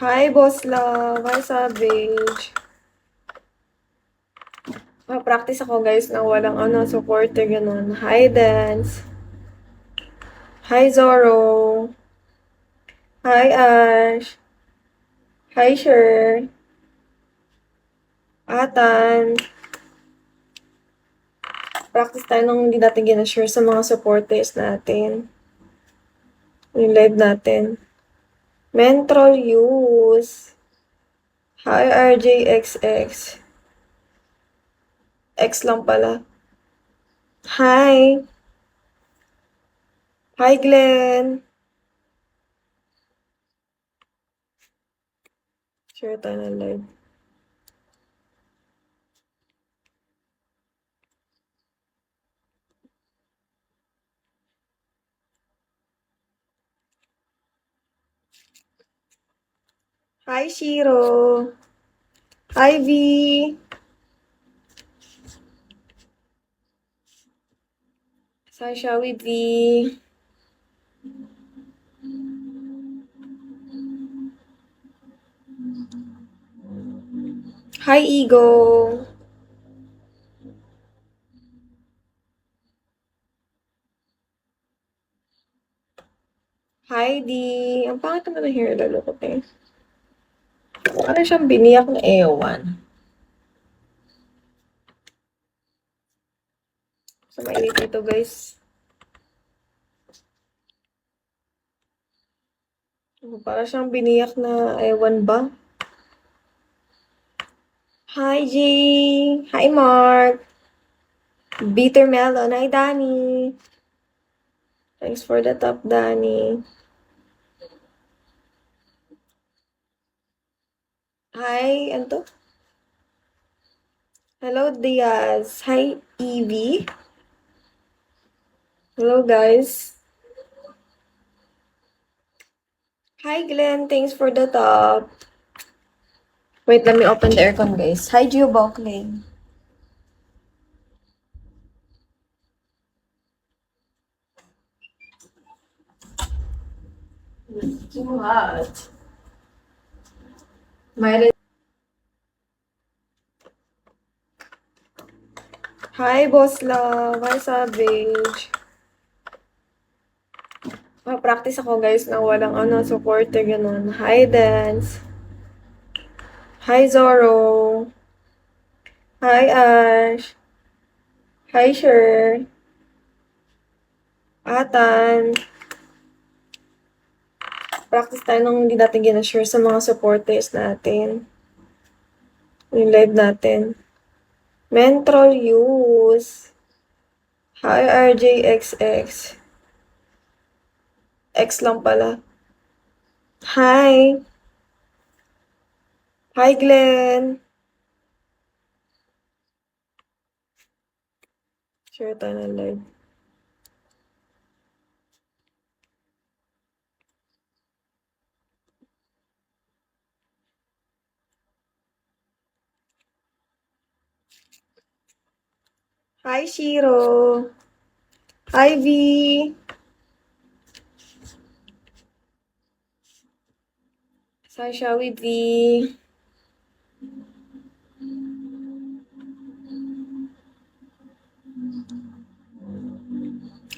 Hi, Boss Love. Hi, Savage. Practice ako, guys, ng walang supporter, ganun. Hi, Dance. Hi, Zoro. Hi, Ash. Hi, Sher. Atan. Practice tayo nung hindi natin ginashare sa mga supporters natin. Yung live natin. Mentrol use. Hi, RJXX. X lang pala. Hi. Hi, Glenn. Share tayo ng live. Hi, Shiro. Hi, V. Sasha with V. Hi, Ego. Heidi. Ang pangit naman ng hair lalo ko, eh. Parang siyang biniyak na ewan. So, mainit ito, guys. Parang siyang biniyak na ewan ba? Hi, G. Hi, Mark. Bitter Melon. Hi, Danny. Thanks for the top, Danny. Hi, ano to? Hello, Diaz. Hi, Evie. Hello, guys. Hi, Glenn. Thanks for the top. Wait, let me open the aircon, guys. Hi, Gio Balkling. It's too hot. Hi, Boss Love. Hi, Savage. Practice ako, guys, ng walang supporter, ganun. Hi, Dance. Hi, Zoro. Hi, Ash. Hi, Sher. Atan. Practice tayo nung hindi natin ginashare sa mga supporters natin. Yung live natin. Mentrol use. Hi, RJXX. X lang pala. Hi. Hi, Glenn. Share tayo ng live. Hi, Shiro. Hi, V. Sasha with V.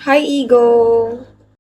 Hi, Ego.